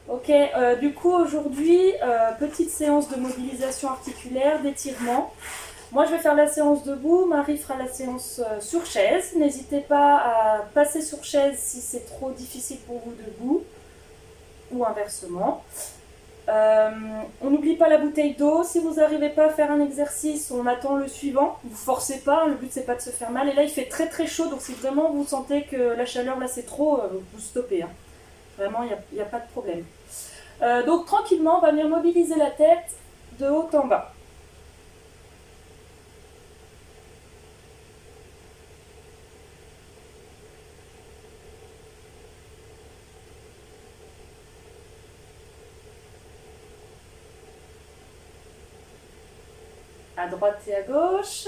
Ok, du coup aujourd'hui, petite séance de mobilisation articulaire, d'étirement. Moi je vais faire la séance debout, Marie fera la séance sur chaise. N'hésitez pas à passer sur chaise si c'est trop difficile pour vous debout, ou inversement. On n'oublie pas la bouteille d'eau. Si vous n'arrivez pas à faire un exercice, on attend le suivant. Vous forcez pas, le but c'est pas de se faire mal. Et là il fait très très chaud, donc si vraiment vous sentez que la chaleur là c'est trop, vous stoppez. Hein. Vraiment, il n'y a pas de problème. Donc tranquillement, on va venir mobiliser la tête de haut en bas. À droite et à gauche.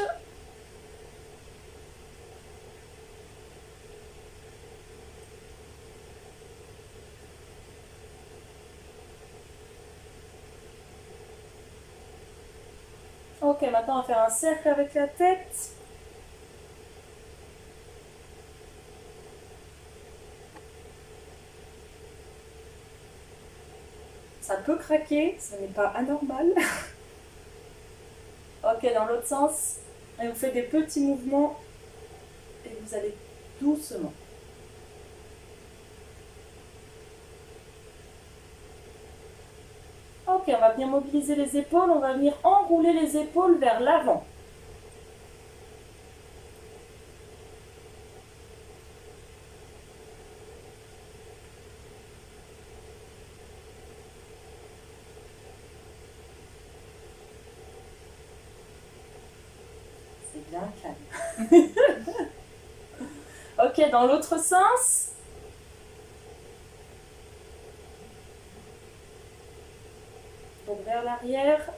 Ok, maintenant on va faire un cercle avec la tête. Ça peut craquer, ce n'est pas anormal. Ok, dans l'autre sens. Et vous faites des petits mouvements et vous allez doucement. Ok, on va venir mobiliser les épaules, on va venir enrouler les épaules vers l'avant. C'est bien calme. Ok, dans l'autre sens. Donc vers l'arrière.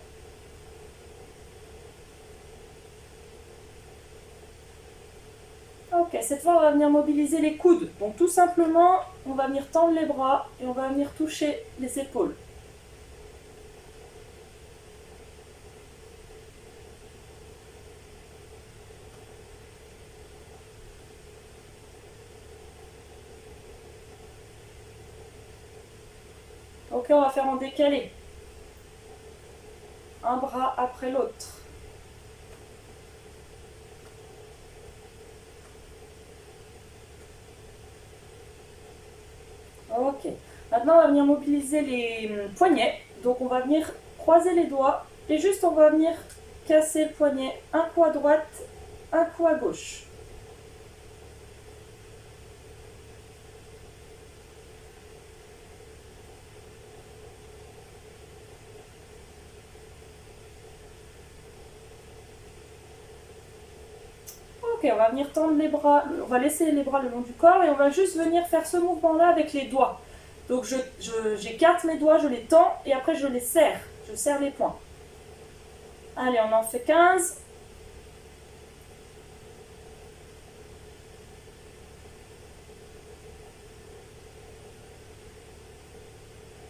Ok, cette fois on va venir mobiliser les coudes. Donc tout simplement, on va venir tendre les bras et on va venir toucher les épaules. Ok, on va faire en décalé. Un bras après l'autre. Ok. Maintenant, on va venir mobiliser les poignets. Donc, on va venir croiser les doigts et juste on va venir casser le poignet. Un coup à droite, un coup à gauche. Ok, on va venir tendre les bras, on va laisser les bras le long du corps et on va juste venir faire ce mouvement-là avec les doigts. Donc j'écarte mes doigts, je les tends et après je les serre. Je serre les poings. Allez, on en fait 15.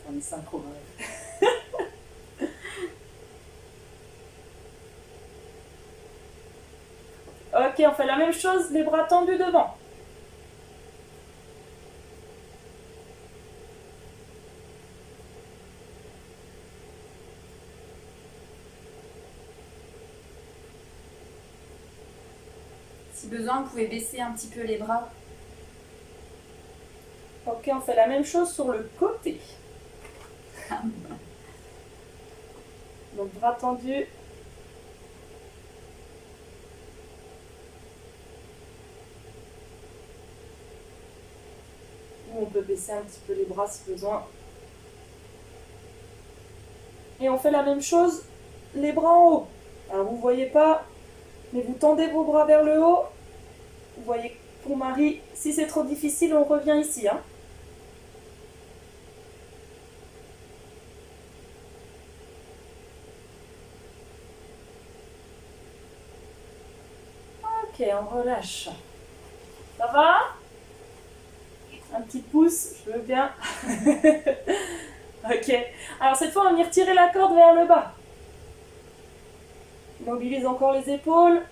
On est synchro. Ok, on fait la même chose, les bras tendus devant. Si besoin, vous pouvez baisser un petit peu les bras. Ok, on fait la même chose sur le côté. Donc bras tendus. On peut baisser un petit peu les bras si besoin. Et on fait la même chose, les bras en haut. Alors vous ne voyez pas, mais vous tendez vos bras vers le haut. Vous voyez pour Marie, si c'est trop difficile, on revient ici. Hein. Ok, on relâche. Ça va? Un petit pouce, je veux bien. Ok. Alors cette fois, on va venir tirer la corde vers le bas. Mobilise encore les épaules.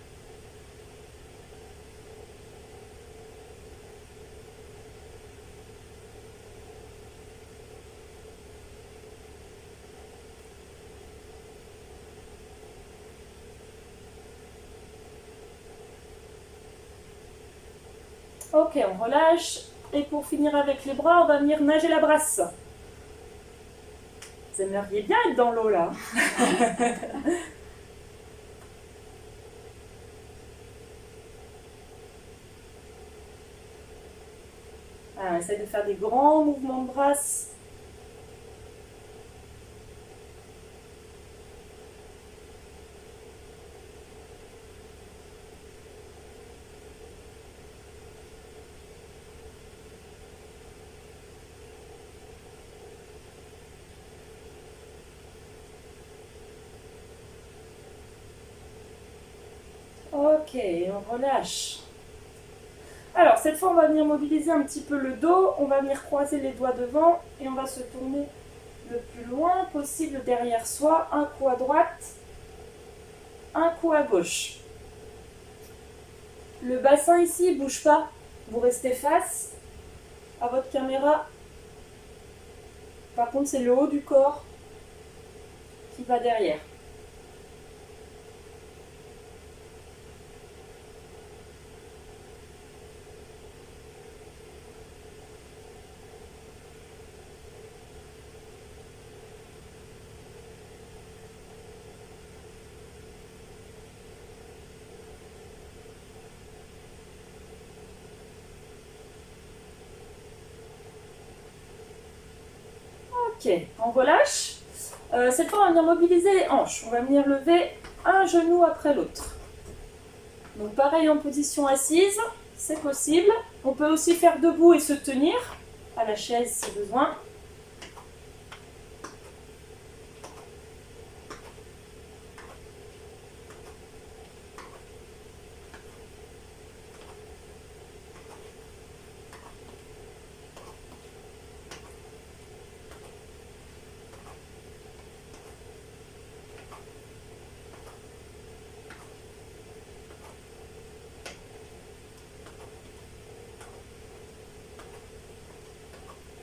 Ok, on relâche. Et pour finir avec les bras, on va venir nager la brasse. Vous aimeriez bien être dans l'eau là. On essaie de faire des grands mouvements de brasse. Ok, on relâche. Alors, cette fois, on va venir mobiliser un petit peu le dos. On va venir croiser les doigts devant et on va se tourner le plus loin possible derrière soi. Un coup à droite, un coup à gauche. Le bassin ici, il ne bouge pas. Vous restez face à votre caméra. Par contre, c'est le haut du corps qui va derrière. Ok, on relâche. Cette fois, on va venir mobiliser les hanches. On va venir lever un genou après l'autre. Donc pareil en position assise, c'est possible. On peut aussi faire debout et se tenir à la chaise si besoin.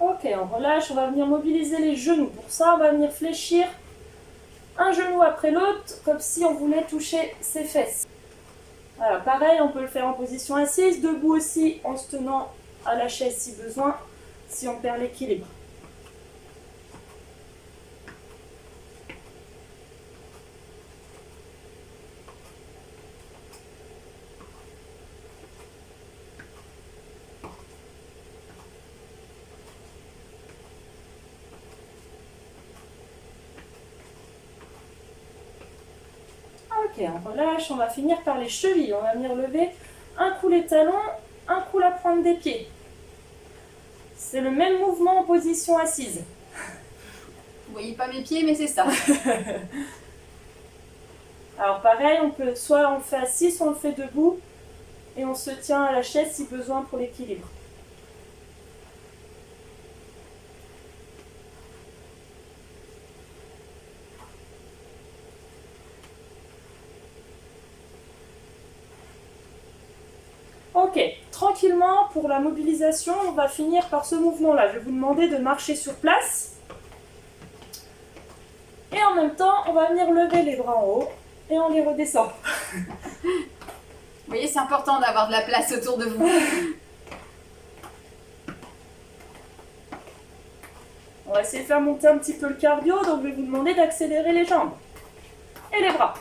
Ok, on relâche, on va venir mobiliser les genoux. Pour ça, on va venir fléchir un genou après l'autre, comme si on voulait toucher ses fesses. Voilà, pareil, on peut le faire en position assise, debout aussi, en se tenant à la chaise si besoin, si on perd l'équilibre. Ok, on relâche, on va finir par les chevilles. On va venir lever un coup les talons, un coup la pointe des pieds. C'est le même mouvement en position assise. Vous voyez pas mes pieds, mais c'est ça. Alors pareil, on peut soit on le fait assis, soit on le fait debout. Et on se tient à la chaise si besoin pour l'équilibre. Ok, tranquillement, pour la mobilisation, on va finir par ce mouvement-là. Je vais vous demander de marcher sur place. Et en même temps, on va venir lever les bras en haut et on les redescend. Vous voyez, c'est important d'avoir de la place autour de vous. On va essayer de faire monter un petit peu le cardio, donc je vais vous demander d'accélérer les jambes et les bras.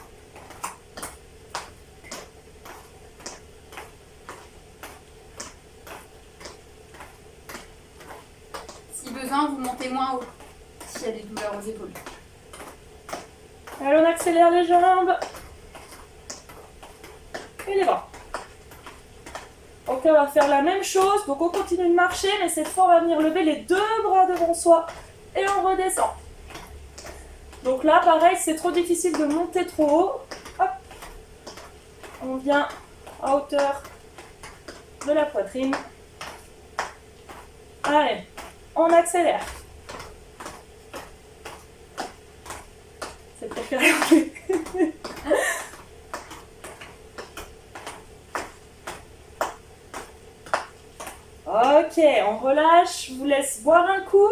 Si besoin, vous montez moins haut, s'il y a des douleurs aux épaules. Allez, on accélère les jambes et les bras. Ok, on va faire la même chose, donc on continue de marcher, mais cette fois on va venir lever les deux bras devant soi et on redescend. Donc là, pareil, c'est trop difficile de monter trop haut. Hop. On vient à hauteur de la poitrine. Allez, on accélère. C'est pour faire. Ok, on relâche, je vous laisse boire un coup.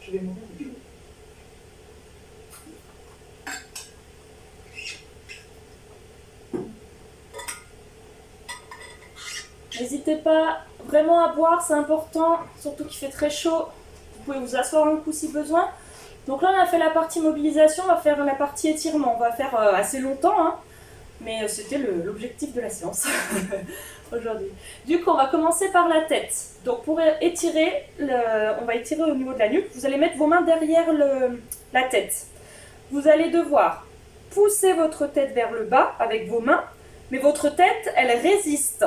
Je vais mourir. n'hésitez pas vraiment à boire, c'est important, surtout qu'il fait très chaud. Vous pouvez vous asseoir un coup si besoin. Donc là, on a fait la partie mobilisation, on va faire la partie étirement. On va faire assez longtemps, hein, mais c'était l'objectif de la séance aujourd'hui. Du coup, on va commencer par la tête. Donc pour étirer, on va étirer au niveau de la nuque. Vous allez mettre vos mains derrière la tête. Vous allez devoir pousser votre tête vers le bas avec vos mains, mais votre tête, elle résiste.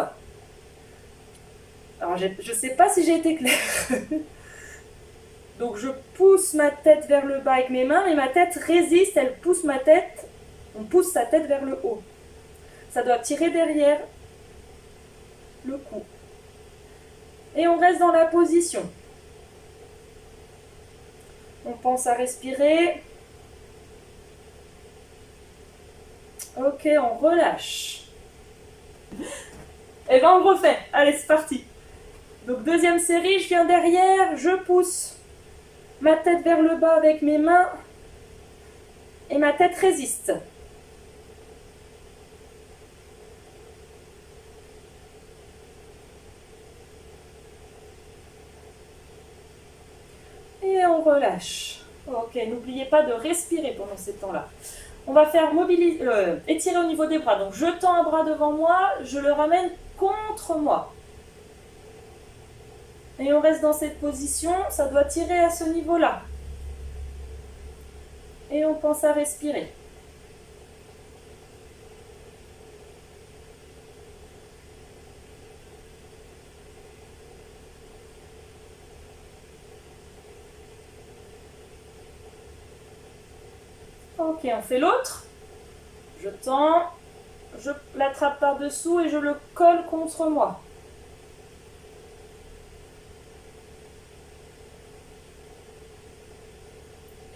Alors, je ne sais pas si j'ai été claire. Donc, je pousse ma tête vers le bas avec mes mains, mais ma tête résiste, elle pousse ma tête. On pousse sa tête vers le haut. Ça doit tirer derrière le cou. Et on reste dans la position. On pense à respirer. Ok, on relâche. Et bien, on refait. Allez, c'est parti. Donc, deuxième série, je viens derrière, je pousse ma tête vers le bas avec mes mains et ma tête résiste. Et on relâche. Ok, n'oubliez pas de respirer pendant ces temps-là. On va faire étirer au niveau des bras. Donc, je tends un bras devant moi, je le ramène contre moi. Et on reste dans cette position, ça doit tirer à ce niveau-là. Et on pense à respirer. Ok, on fait l'autre. Je tends, je l'attrape par-dessous et je le colle contre moi.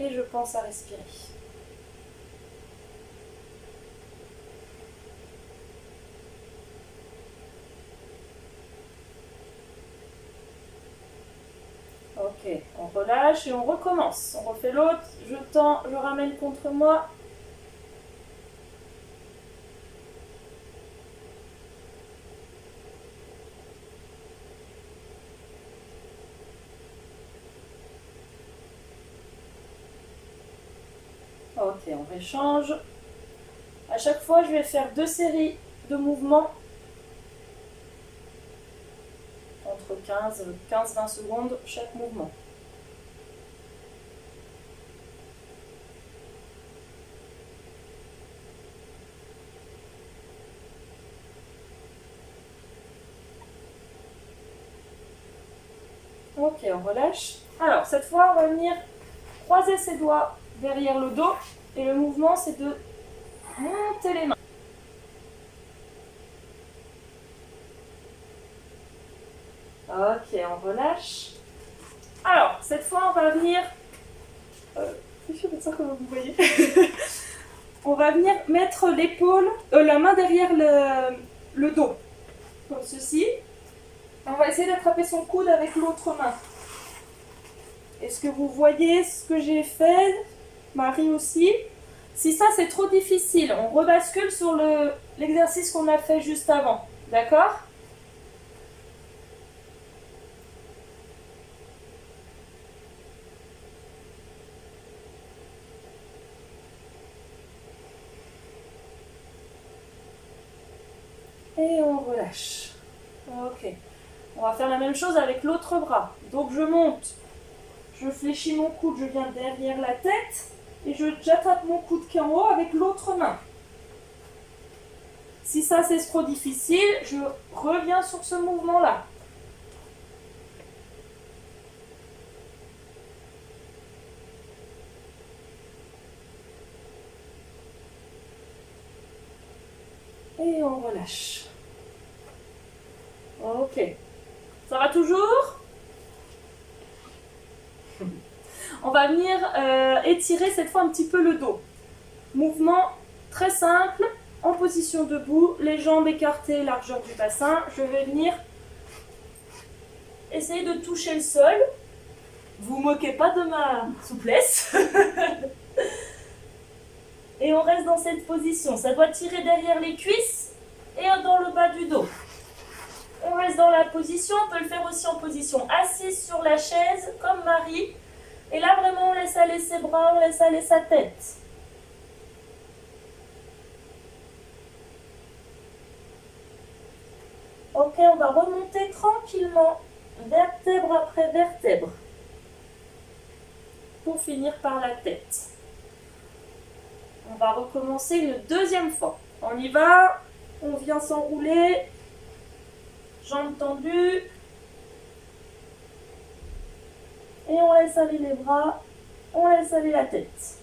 Et je pense à respirer. Ok, on relâche et on recommence. On refait l'autre, je tends, je ramène contre moi. Ok, on réchange. À chaque fois, je vais faire 2 séries de mouvements entre 15-20 secondes chaque mouvement. Ok, on relâche. Alors, cette fois, on va venir croiser ses doigts derrière le dos. Et le mouvement, c'est de monter les mains. Ok, on relâche. Alors, cette fois, on va venir... je suis ça comme vous voyez. On va venir mettre l'épaule, la main derrière le dos. Comme ceci. On va essayer d'attraper son coude avec l'autre main. Est-ce que vous voyez ce que j'ai fait? Marie aussi. Si ça c'est trop difficile, on rebascule sur l'exercice qu'on a fait juste avant. D'accord? Et on relâche. Ok. On va faire la même chose avec l'autre bras. Donc je monte. Je fléchis mon coude, je viens derrière la tête. Et j'attrape mon coude qui est en haut avec l'autre main. Si ça c'est trop difficile, je reviens sur ce mouvement-là. Et on relâche. Ok. Ça va toujours? On va venir étirer cette fois un petit peu le dos. Mouvement très simple, en position debout, les jambes écartées, largeur du bassin. Je vais venir essayer de toucher le sol. Vous moquez pas de ma souplesse. Et on reste dans cette position. Ça doit tirer derrière les cuisses et dans le bas du dos. On reste dans la position, on peut le faire aussi en position assise sur la chaise, comme Marie. Et là, vraiment, on laisse aller ses bras, on laisse aller sa tête. Ok, on va remonter tranquillement, vertèbre après vertèbre, pour finir par la tête. On va recommencer une deuxième fois. On y va, on vient s'enrouler, jambes tendues, et on laisse aller les bras, on laisse aller la tête.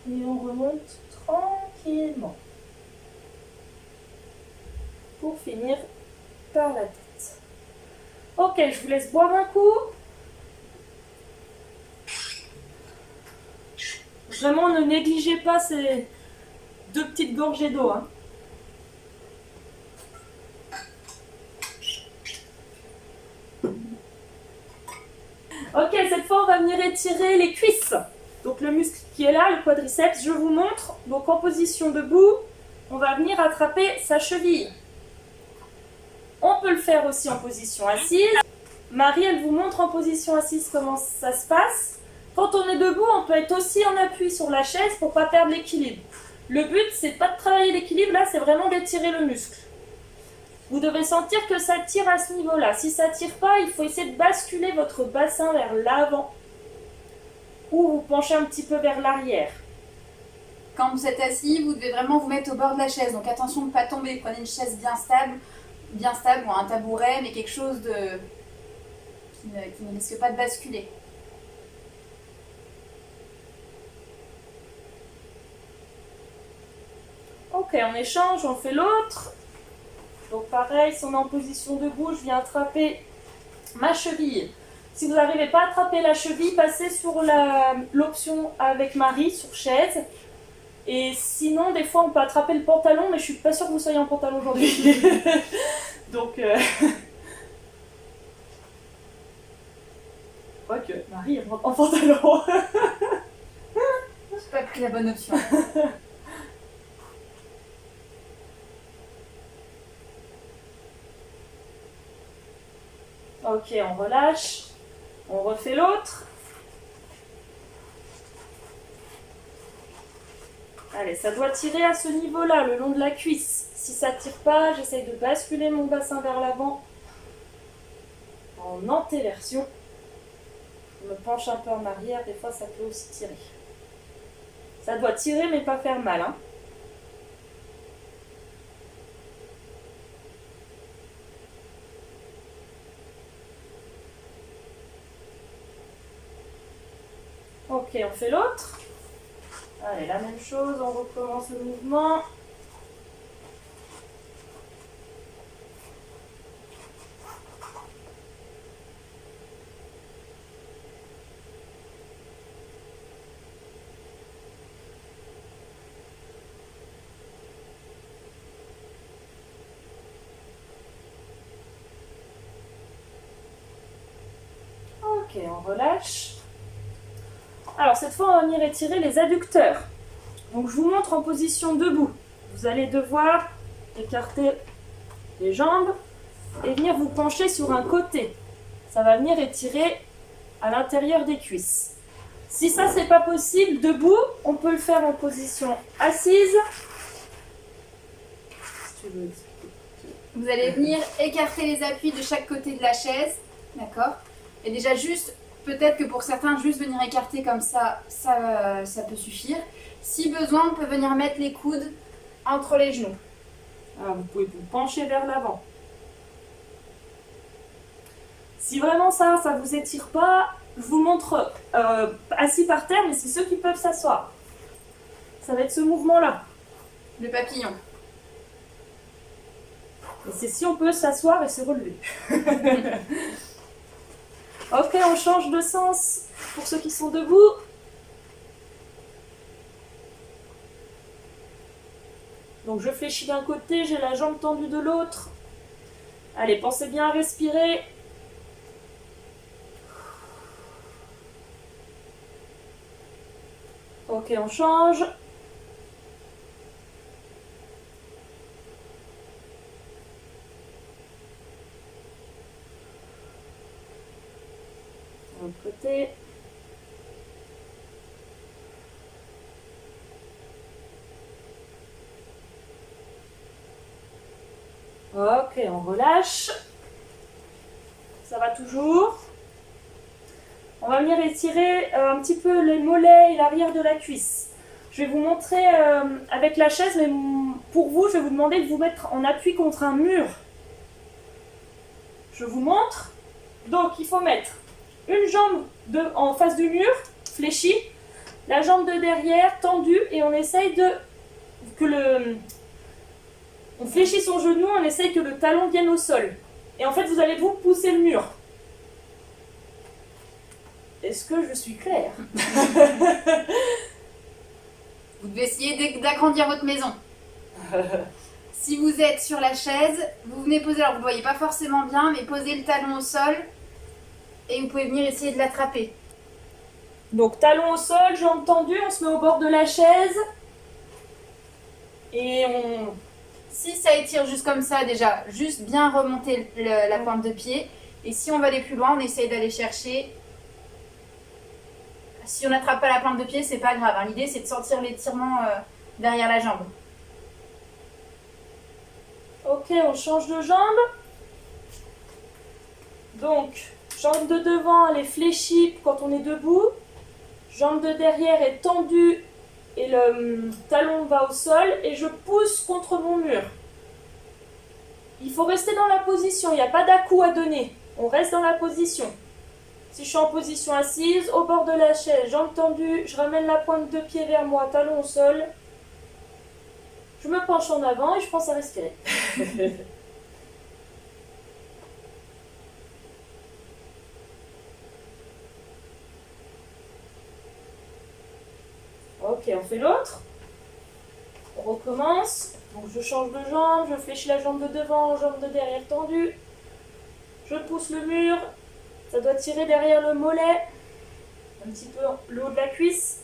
Et on remonte tranquillement pour finir par la tête. Ok, je vous laisse boire un coup. Vraiment, ne négligez pas ces 2 petites gorgées d'eau. Hein. Ok, cette fois, on va venir étirer les cuisses. Donc le muscle qui est là, le quadriceps, je vous montre. Donc en position debout, on va venir attraper sa cheville. On peut le faire aussi en position assise. Marie, elle vous montre en position assise comment ça se passe. Quand on est debout, on peut être aussi en appui sur la chaise pour ne pas perdre l'équilibre. Le but, c'est pas de travailler l'équilibre, là, c'est vraiment d'étirer le muscle. Vous devez sentir que ça tire à ce niveau-là. Si ça ne tire pas, il faut essayer de basculer votre bassin vers l'avant. Ou vous penchez un petit peu vers l'arrière. Quand vous êtes assis, vous devez vraiment vous mettre au bord de la chaise. Donc attention de ne pas tomber. Prenez une chaise bien stable ou un tabouret, mais quelque chose qui ne risque pas de basculer. Ok, on échange, on fait l'autre. Donc pareil, si on est en position debout, je viens attraper ma cheville. Si vous n'arrivez pas à attraper la cheville, passez sur l'option avec Marie, sur chaise. Et sinon, des fois, on peut attraper le pantalon, mais je suis pas sûre que vous soyez en pantalon aujourd'hui. Donc, quoique, Marie elle rentre en pantalon. J'ai pas pris la bonne option. Ok, on relâche. On refait l'autre. Allez, ça doit tirer à ce niveau-là, le long de la cuisse. Si ça ne tire pas, j'essaye de basculer mon bassin vers l'avant en antéversion. Je me penche un peu en arrière, des fois ça peut aussi tirer. Ça doit tirer mais pas faire mal. Hein. Ok, on fait l'autre. Allez, la même chose, on recommence le mouvement. Ok, on relâche. Alors cette fois, on va venir étirer les adducteurs. Donc je vous montre en position debout. Vous allez devoir écarter les jambes et venir vous pencher sur un côté. Ça va venir étirer à l'intérieur des cuisses. Si ça, c'est pas possible, debout, on peut le faire en position assise. Vous allez venir écarter les appuis de chaque côté de la chaise. D'accord ? Et déjà juste, peut-être que pour certains, juste venir écarter comme ça peut suffire. Si besoin, on peut venir mettre les coudes entre les genoux. Alors, vous pouvez vous pencher vers l'avant. Si vraiment ça vous étire pas, je vous montre assis par terre, mais c'est ceux qui peuvent s'asseoir. Ça va être ce mouvement-là. Le papillon. Et c'est si on peut s'asseoir et se relever. Ok, on change de sens pour ceux qui sont debout. Donc je fléchis d'un côté, j'ai la jambe tendue de l'autre. Allez, pensez bien à respirer. Ok, on change. De l'autre côté. Ok, on relâche. Ça va toujours. On va venir étirer un petit peu les mollets et l'arrière de la cuisse. Je vais vous montrer avec la chaise, mais pour vous, je vais vous demander de vous mettre en appui contre un mur. Je vous montre. Donc, il faut mettre une jambe en face du mur, fléchie, la jambe de derrière tendue, et on essaye on fléchit son genou, on essaye que le talon vienne au sol. Et en fait, vous allez vous pousser le mur. Est-ce que je suis claire? Vous devez essayer d'agrandir votre maison. Si vous êtes sur la chaise, vous venez poser, alors vous ne voyez pas forcément bien, mais posez le talon au sol et vous pouvez venir essayer de l'attraper. Donc talon au sol, jambes tendues, on se met au bord de la chaise et on... Si ça étire juste comme ça déjà, juste bien remonter la pointe de pied. Et si on va aller plus loin, on essaye d'aller chercher. Si on n'attrape pas la pointe de pied, c'est pas grave, hein. L'idée c'est de sentir l'étirement derrière la jambe. Ok, on change de jambe. Donc, jambe de devant, elle est fléchie quand on est debout. Jambe de derrière est tendue et le talon va au sol. Et je pousse contre mon mur. Il faut rester dans la position, il n'y a pas d'à-coup à donner. On reste dans la position. Si je suis en position assise, au bord de la chaise, jambes tendues, je ramène la pointe de pied vers moi, talon au sol. Je me penche en avant et je pense à respirer. Ok, on fait l'autre. On recommence. Donc je change de jambe, je fléchis la jambe de devant, jambe de derrière tendue. Je pousse le mur. Ça doit tirer derrière le mollet. Un petit peu le haut de la cuisse.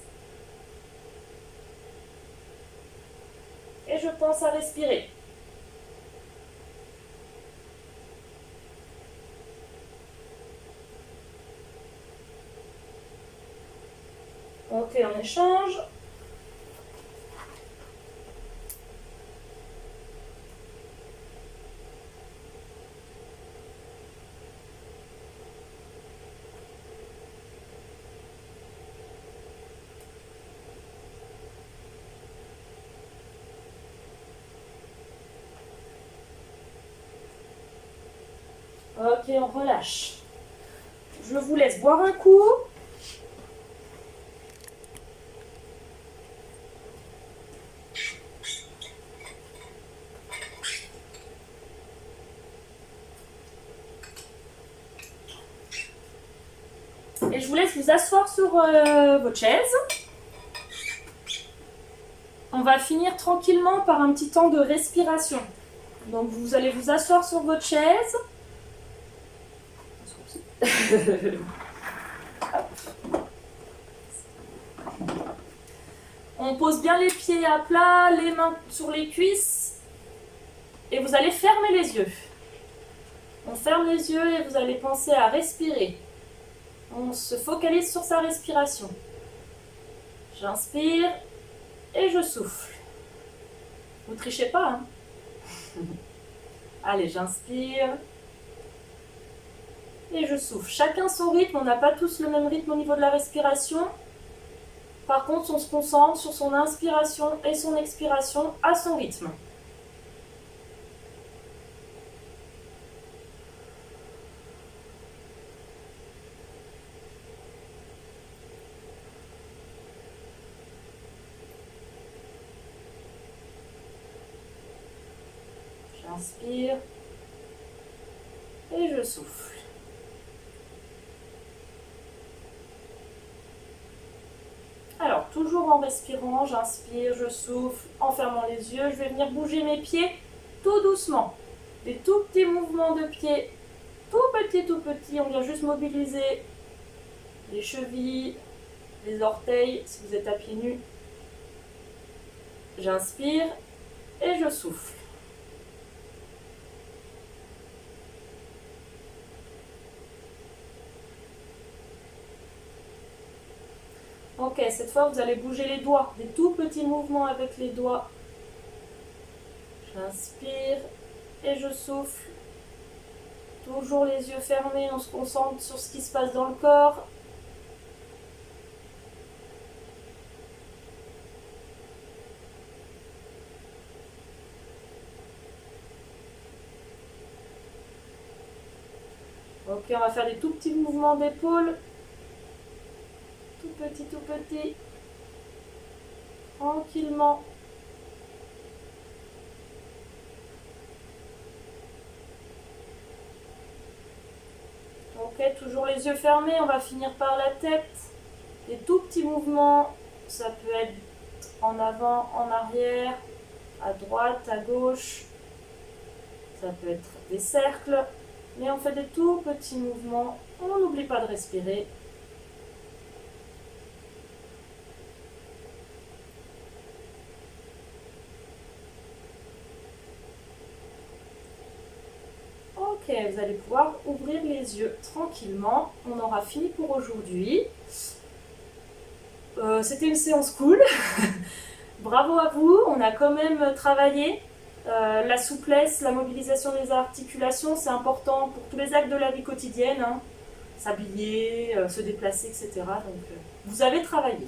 Et je pense à respirer. Ok, on échange. Ok, on relâche. Je vous laisse boire un coup. Et je vous laisse vous asseoir sur votre chaise. On va finir tranquillement par un petit temps de respiration. Donc vous allez vous asseoir sur votre chaise. On pose bien les pieds à plat, les mains sur les cuisses. Et vous allez fermer les yeux. On ferme les yeux et vous allez penser à respirer. On se focalise sur sa respiration. J'inspire et je souffle. Vous trichez pas, hein? Allez, j'inspire et je souffle. Chacun son rythme, on n'a pas tous le même rythme au niveau de la respiration. Par contre, on se concentre sur son inspiration et son expiration à son rythme. J'inspire et je souffle. Alors, toujours en respirant, j'inspire, je souffle, en fermant les yeux. Je vais venir bouger mes pieds tout doucement. Des tout petits mouvements de pieds, tout petits, tout petits. On vient juste mobiliser les chevilles, les orteils si vous êtes à pieds nus. J'inspire et je souffle. Ok, cette fois vous allez bouger les doigts, des tout petits mouvements avec les doigts. J'inspire et je souffle. Toujours les yeux fermés, on se concentre sur ce qui se passe dans le corps. Ok, on va faire des tout petits mouvements d'épaule. Tout petit, tout petit. Tranquillement. Ok, toujours les yeux fermés, on va finir par la tête. Des tout petits mouvements, ça peut être en avant, en arrière, à droite, à gauche. Ça peut être des cercles, mais on fait des tout petits mouvements. On n'oublie pas de respirer. Ok, vous allez pouvoir ouvrir les yeux tranquillement. On aura fini pour aujourd'hui. C'était une séance cool. Bravo à vous, on a quand même travaillé. La souplesse, la mobilisation des articulations, c'est important pour tous les actes de la vie quotidienne. Hein. S'habiller, se déplacer, etc. Donc, vous avez travaillé.